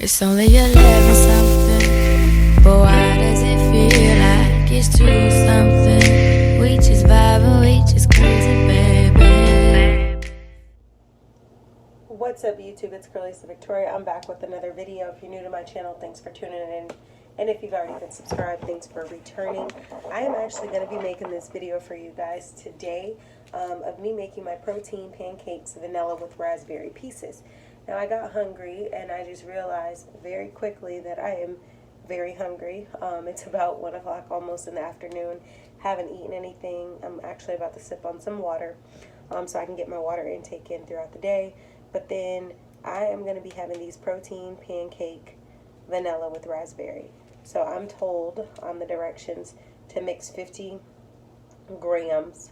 It's only 11 something, but why does it feel like it's 2 something? We just vibing, we just crazy, baby. What's up YouTube, it's Cralisa Victoria. I'm back with another video. If you're new to my channel, thanks for tuning in. And if you've already been subscribed, thanks for returning. I am actually going to be making this video for you guys today of me making my protein pancakes vanilla with raspberry pieces. Now I got hungry and I just realized very quickly that I am very hungry. It's about 1 o'clock almost in the afternoon. Haven't eaten anything. I'm actually about to sip on some water so I can get my water intake in throughout the day. But then I am going to be having these protein pancake vanilla with raspberry. So I'm told on the directions to mix 50 grams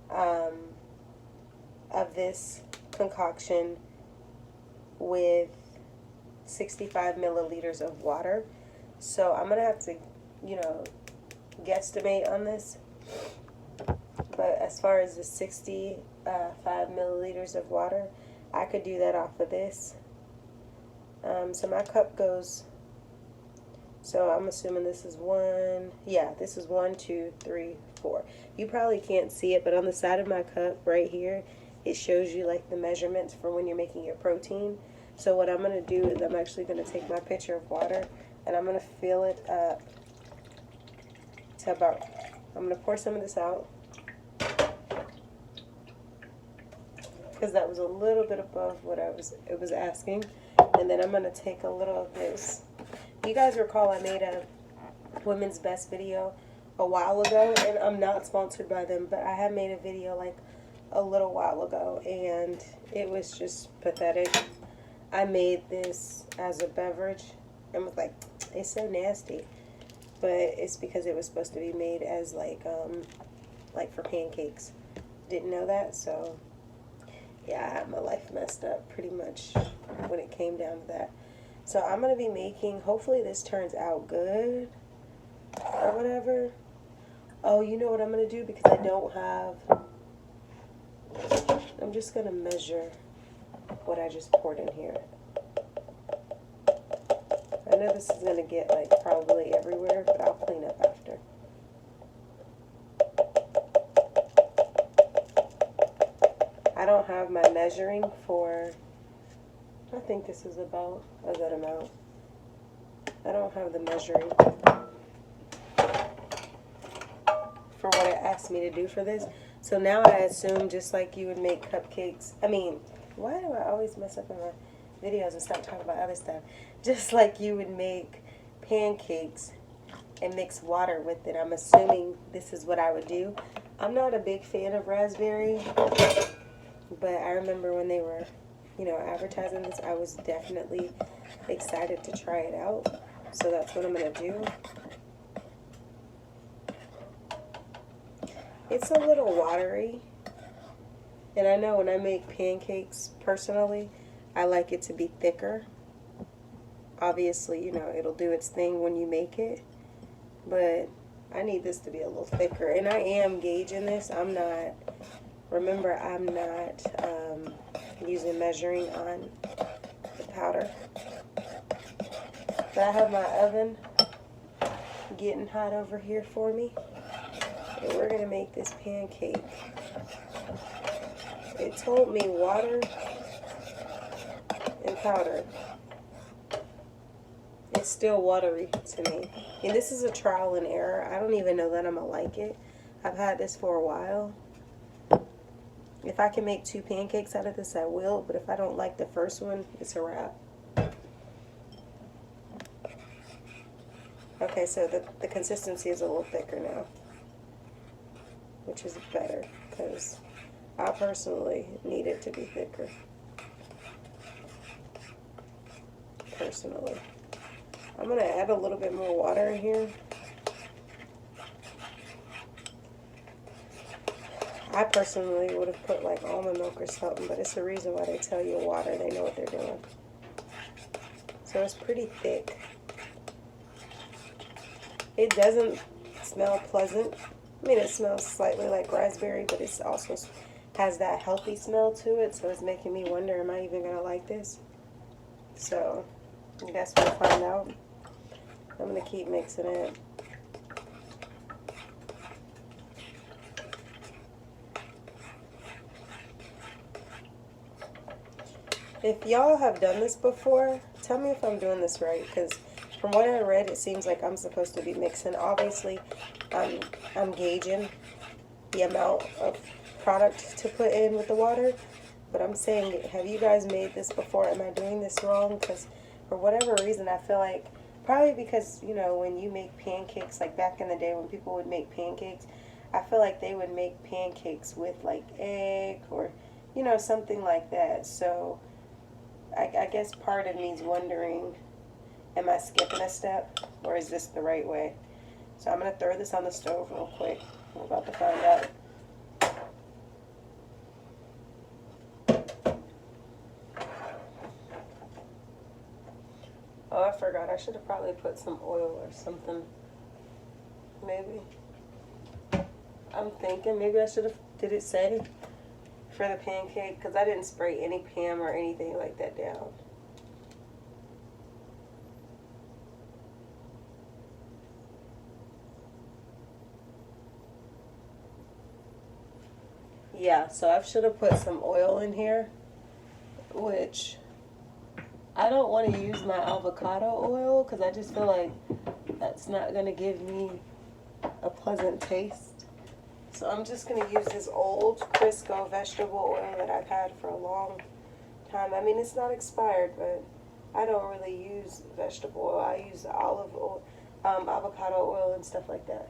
of this concoction with 65 milliliters of water. So I'm going to have to, guesstimate on this. But as far as the 65 milliliters of water, I could do that off of this. So my cup goes, so I'm assuming this is this is 1, 2, 3, 4. You probably can't see it, but on the side of my cup right here, it shows you like the measurements for when you're making your protein. So what I'm going to do is I'm actually going to take my pitcher of water and I'm going to fill it up to about, I'm going to pour some of this out because that was a little bit above what it was asking. And then I'm going to take a little of this. You guys recall I made a Women's Best video a while ago, and I'm not sponsored by them, but I had made a video like a little while ago and it was just pathetic. I made this as a beverage and was like, it's so nasty, but it's because it was supposed to be made as like for pancakes. Didn't know that, so yeah, I had my life messed up pretty much when it came down to that. So I'm going to be making, hopefully this turns out good or whatever. Oh, you know what I'm going to do, because I don't have, I'm just going to measure what I just poured in here. I know this is going to get like probably everywhere, but I'll clean up after. I don't have my measuring for, I think this is about a good amount. I don't have the measuring for what it asked me to do for this. So now I assume just like you would make cupcakes. I mean, why do I always mess up in my videos and stop talking about other stuff? Just like you would make pancakes and mix water with it. I'm assuming this is what I would do. I'm not a big fan of raspberry, but I remember when they were, advertising this, I was definitely excited to try it out. So that's what I'm going to do. It's a little watery. And I know when I make pancakes, personally, I like it to be thicker. Obviously, it'll do its thing when you make it. But I need this to be a little thicker. And I am gauging this. I'm not using measuring on the powder. But I have my oven getting hot over here for me. And we're going to make this pancake. It told me water and powder. It's still watery to me. And this is a trial and error. I don't even know that I'm going to like it. I've had this for a while. If I can make 2 pancakes out of this, I will. But if I don't like the first one, it's a wrap. Okay, so the consistency is a little thicker now, which is better because I personally need it to be thicker. Personally. I'm going to add a little bit more water in here. I personally would have put like almond milk or something, but it's the reason why they tell you water. They know what they're doing. So it's pretty thick. It doesn't smell pleasant. I mean, it smells slightly like raspberry, but it's also has that healthy smell to it, so it's making me wonder, am I even gonna like this? So I guess we'll find out. I'm gonna keep mixing it. If y'all have done this before, tell me if I'm doing this right, because from what I read, it seems like I'm supposed to be mixing. Obviously, I'm gauging the amount of product to put in with the water, but I'm saying, have you guys made this before? Am I doing this wrong? Because for whatever reason, I feel like, probably because, you know, when you make pancakes, like back in the day when people would make pancakes, I feel like they would make pancakes with like egg or, you know, something like that. So I guess part of me is wondering, am I skipping a step, or is this the right way? So I'm going to throw this on the stove real quick. We're about to find out. Oh, I forgot. I should have probably put some oil or something. Maybe. I'm thinking maybe I should have, did it say for the pancake? Because I didn't spray any Pam or anything like that down. Yeah, so I should have put some oil in here, which I don't want to use my avocado oil because I just feel like that's not going to give me a pleasant taste. So I'm just going to use this old Crisco vegetable oil that I've had for a long time. I mean, it's not expired, but I don't really use vegetable oil. I use olive oil, avocado oil and stuff like that.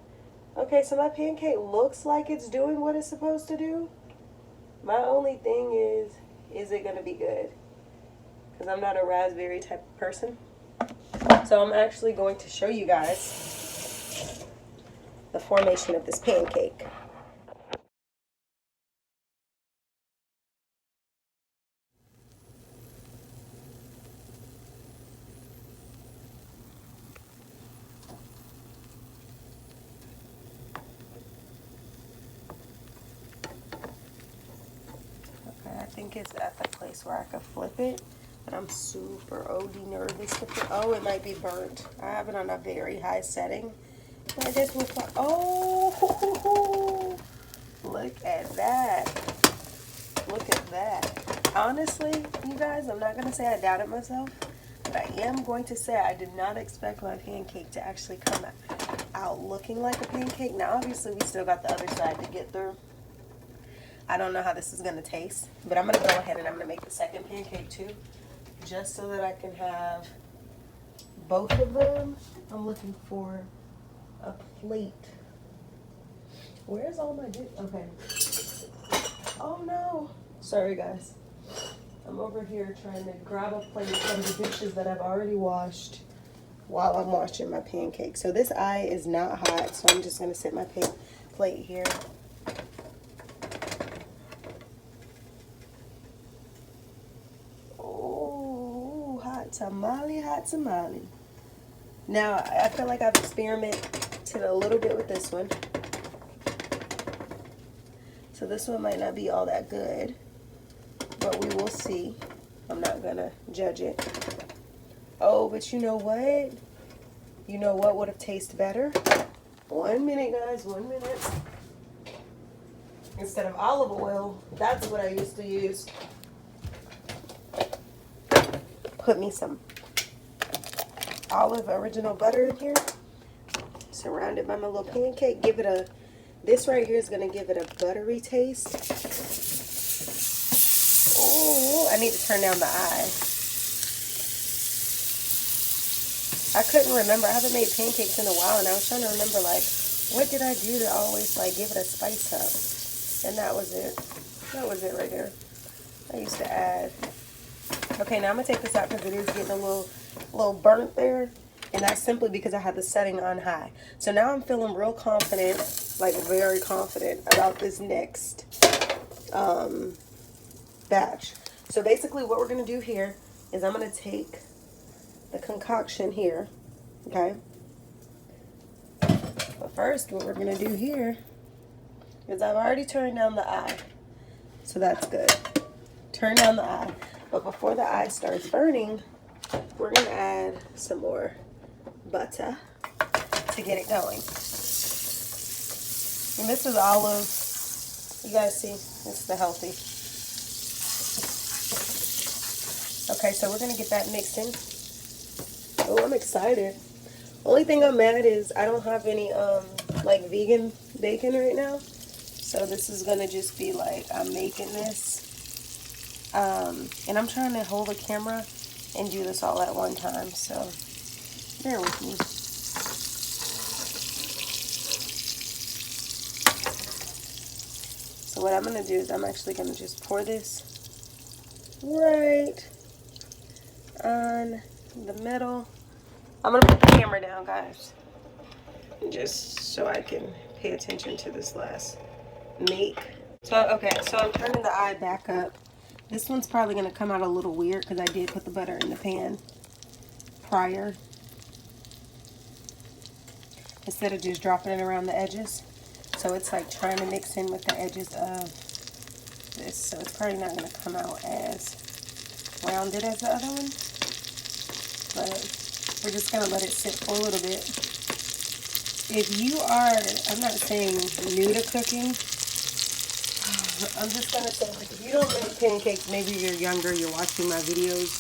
Okay, so my pancake looks like it's doing what it's supposed to do. My only thing is it going to be good? Because I'm not a raspberry type of person. So I'm actually going to show you guys the formation of this pancake. I think it's at the place where I can flip it, but I'm super OD nervous to flip. Oh, it might be burnt. I have it on a very high setting. I guess we'll find. Oh, look at that. Look at that. Honestly, you guys, I'm not going to say I doubted myself, but I am going to say I did not expect my pancake to actually come out looking like a pancake. Now, obviously, we still got the other side to get through. I don't know how this is going to taste, but I'm going to go ahead and I'm going to make the second pancake too, just so that I can have both of them. I'm looking for a plate. Where's all my okay. Oh no. Sorry guys. I'm over here trying to grab a plate from the dishes that I've already washed while I'm washing my pancake. So this eye is not hot, so I'm just going to set my plate here. Tamale, hot tamale. Now, I feel like I've experimented a little bit with this one. So this one might not be all that good, but we will see. I'm not gonna judge it. Oh, but you know what? You know what would have tasted better? 1 minute, guys, 1 minute. Instead of olive oil, that's what I used to use. Put me some olive original butter in here. Surrounded by my little pancake. Give it a, this right here is going to give it a buttery taste. Oh, I need to turn down the eye. I couldn't remember. I haven't made pancakes in a while, and I was trying to remember, like, what did I do to always, like, give it a spice up? And that was it. That was it right there. I used to add. Okay, now I'm going to take this out because it is getting a little burnt there. And that's simply because I had the setting on high. So now I'm feeling real confident, like very confident about this next batch. So basically what we're going to do here is I'm going to take the concoction here, okay? But first what we're going to do here is I've already turned down the eye. So that's good. Turn down the eye. But before the eye starts burning, we're going to add some more butter to get it going. And this is olive. You guys see? This is the healthy. Okay, so we're going to get that mixed in. Oh, I'm excited. Only thing I'm mad is I don't have any like vegan bacon right now. So this is going to just be like I'm making this. And I'm trying to hold the camera and do this all at one time. So bear with me. So what I'm going to do is I'm actually going to just pour this right on the middle. I'm going to put the camera down, guys, just so I can pay attention to this last make. So, okay, so I'm turning the eye back up. This one's probably going to come out a little weird because I did put the butter in the pan prior, instead of just dropping it around the edges. So it's like trying to mix in with the edges of this. So it's probably not going to come out as rounded as the other one. But we're just going to let it sit for a little bit. If you are, I'm not saying new to cooking, I'm just going to say, like, if you don't make pancakes, maybe you're younger, you're watching my videos.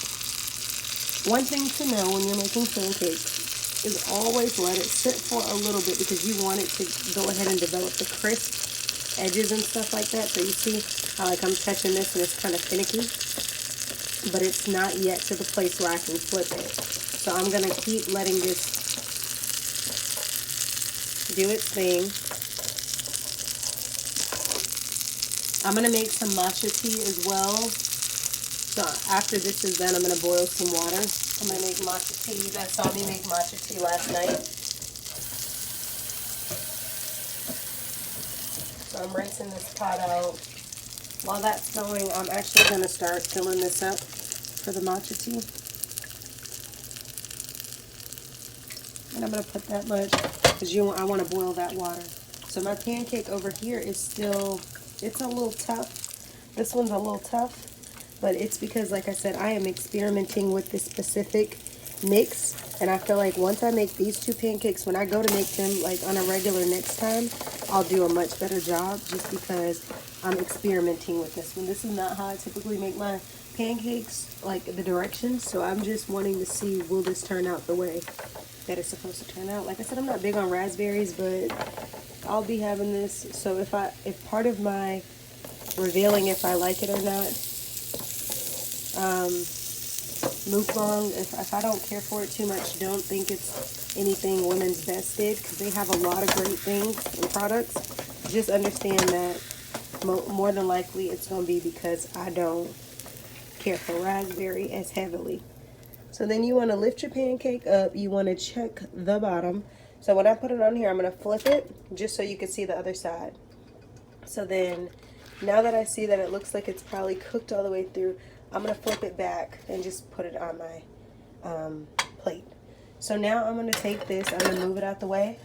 One thing to know when you're making pancakes is always let it sit for a little bit, because you want it to go ahead and develop the crisp edges and stuff like that. So you see how like I'm touching this and it's kind of finicky, but it's not yet to the place where I can flip it. So I'm going to keep letting this do its thing. I'm going to make some matcha tea as well. So after this is done, I'm going to boil some water. I'm going to make matcha tea. You guys saw me make matcha tea last night. So I'm rinsing this pot out. While that's going, I'm actually going to start filling this up for the matcha tea. And I'm going to put that much because I want to boil that water. So my pancake over here is still, it's a little tough. This one's a little tough, but it's because, like I said, I am experimenting with this specific mix. And I feel like once I make these two pancakes, when I go to make them like on a regular next time, I'll do a much better job, just because I'm experimenting with this one. This is not how I typically make my pancakes, like the directions. So I'm just wanting to see, will this turn out the way that it's supposed to turn out. Like I said, I'm not big on raspberries, but I'll be having this. So if part of my revealing if I like it or not, mukbang, if I don't care for it too much, don't think it's anything Women's Best did, because they have a lot of great things and products. Just understand that more than likely it's going to be because I don't care for raspberry as heavily. So then you want to lift your pancake up. You want to check the bottom. So when I put it on here, I'm going to flip it just so you can see the other side. So then, now that I see that it looks like it's probably cooked all the way through, I'm going to flip it back and just put it on my plate. So now I'm going to take this, I'm going to move it out the way.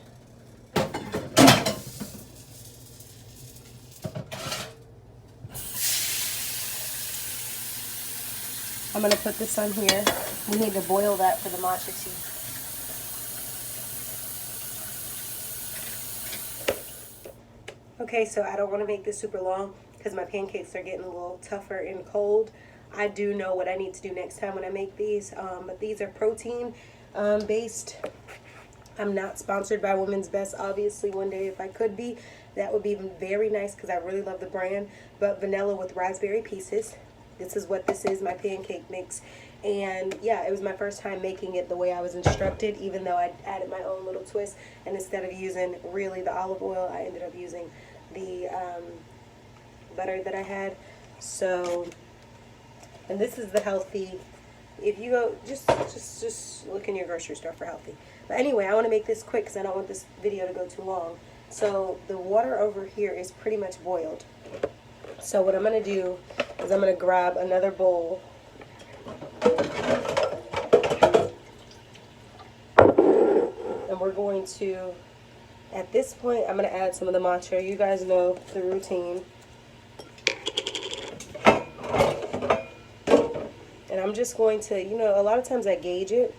I'm going to put this on here. We need to boil that for the matcha tea. Okay, so I don't want to make this super long because my pancakes are getting a little tougher and cold. I do know what I need to do next time when I make these, but these are protein based. I'm not sponsored by Women's Best. Obviously, one day if I could be, that would be very nice because I really love the brand. But vanilla with raspberry pieces. This is what this is, my pancake mix. And yeah, it was my first time making it the way I was instructed, even though I added my own little twist. And instead of using really the olive oil, I ended up using the butter that I had. So, and this is the healthy. If you go, just look in your grocery store for healthy. But anyway, I want to make this quick because I don't want this video to go too long. So the water over here is pretty much boiled. So what I'm going to do is I'm going to grab another bowl. And we're going to, at this point, I'm going to add some of the matcha. You guys know the routine. I'm just going to, you know, a lot of times I gauge it.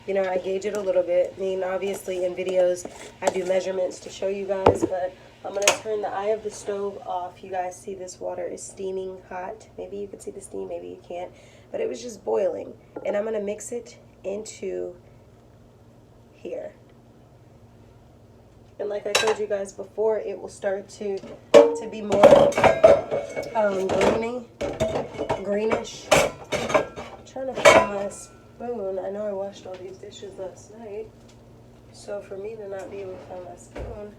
You know, I gauge it a little bit. I mean, obviously in videos, I do measurements to show you guys, but I'm going to turn the eye of the stove off. You guys see this water is steaming hot. Maybe you can see the steam, maybe you can't. But it was just boiling. And I'm going to mix it into here. And like I told you guys before, it will start to be more greenish. I'm trying to find my spoon. I know I washed all these dishes last night, so for me to not be able to find my spoon,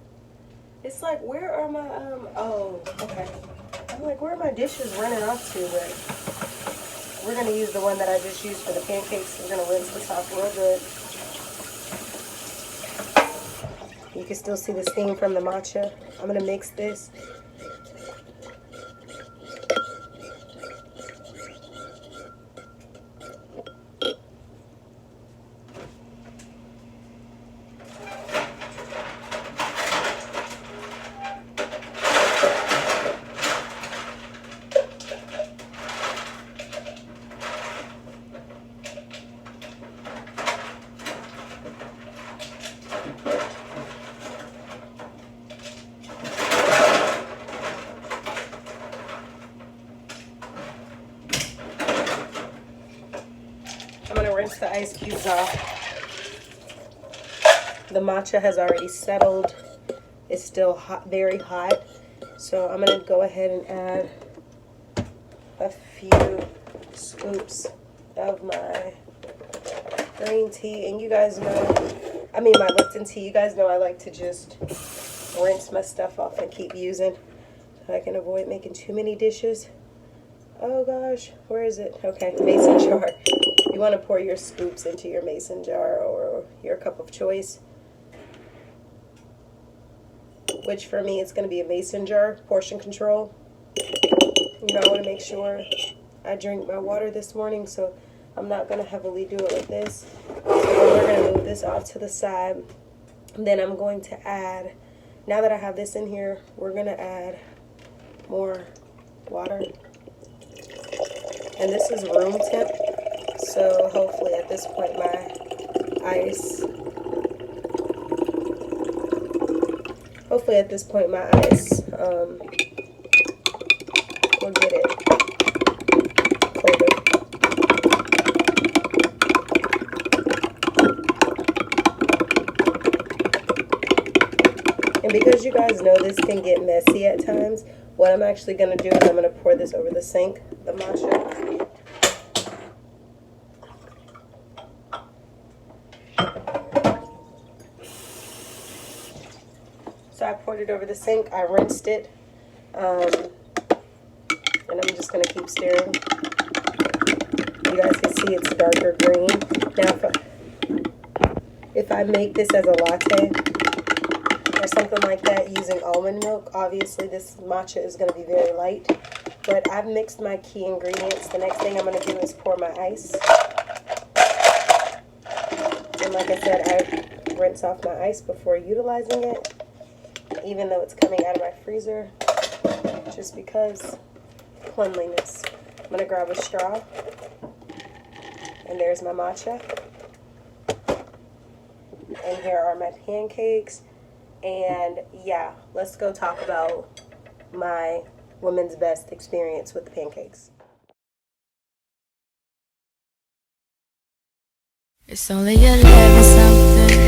it's like, where are my oh, okay. I'm like, where are my dishes running off to? But we're gonna use the one that I just used for the pancakes. We're gonna rinse the top real good. You can still see the steam from the matcha. I'm gonna mix this. I'm gonna rinse the ice cubes off. The matcha has already settled. It's still hot, very hot. So I'm gonna go ahead and add a few scoops of my green tea. And you guys know, I mean my Lipton tea, you guys know I like to just rinse my stuff off and keep using so I can avoid making too many dishes. Oh gosh, where is it? Okay, mason jar. You want to pour your scoops into your mason jar or your cup of choice, which for me it's going to be a mason jar, portion control. You know, I want to make sure I drink my water this morning, so I'm not going to heavily do it like this. So then we're going to move this off to the side. And then I'm going to add, now that I have this in here, we're going to add more water. And this is room temp, so hopefully at this point my ice, will get it colder. And because you guys know this can get messy at times, what I'm actually going to do is I'm going to pour this over the sink, the matcha. So I poured it over the sink, I rinsed it, and I'm just going to keep stirring. You guys can see it's darker green. Now if I make this as a latte or something like that using almond milk, obviously this matcha is going to be very light. But I've mixed my key ingredients. The next thing I'm going to do is pour my ice. And like I said, I rinse off my ice before utilizing it, even though it's coming out of my freezer, just because cleanliness. I'm going to grab a straw. And there's my matcha. And here are my pancakes. And yeah, let's go talk about my women's best experience with the pancakes. It's only 11 something,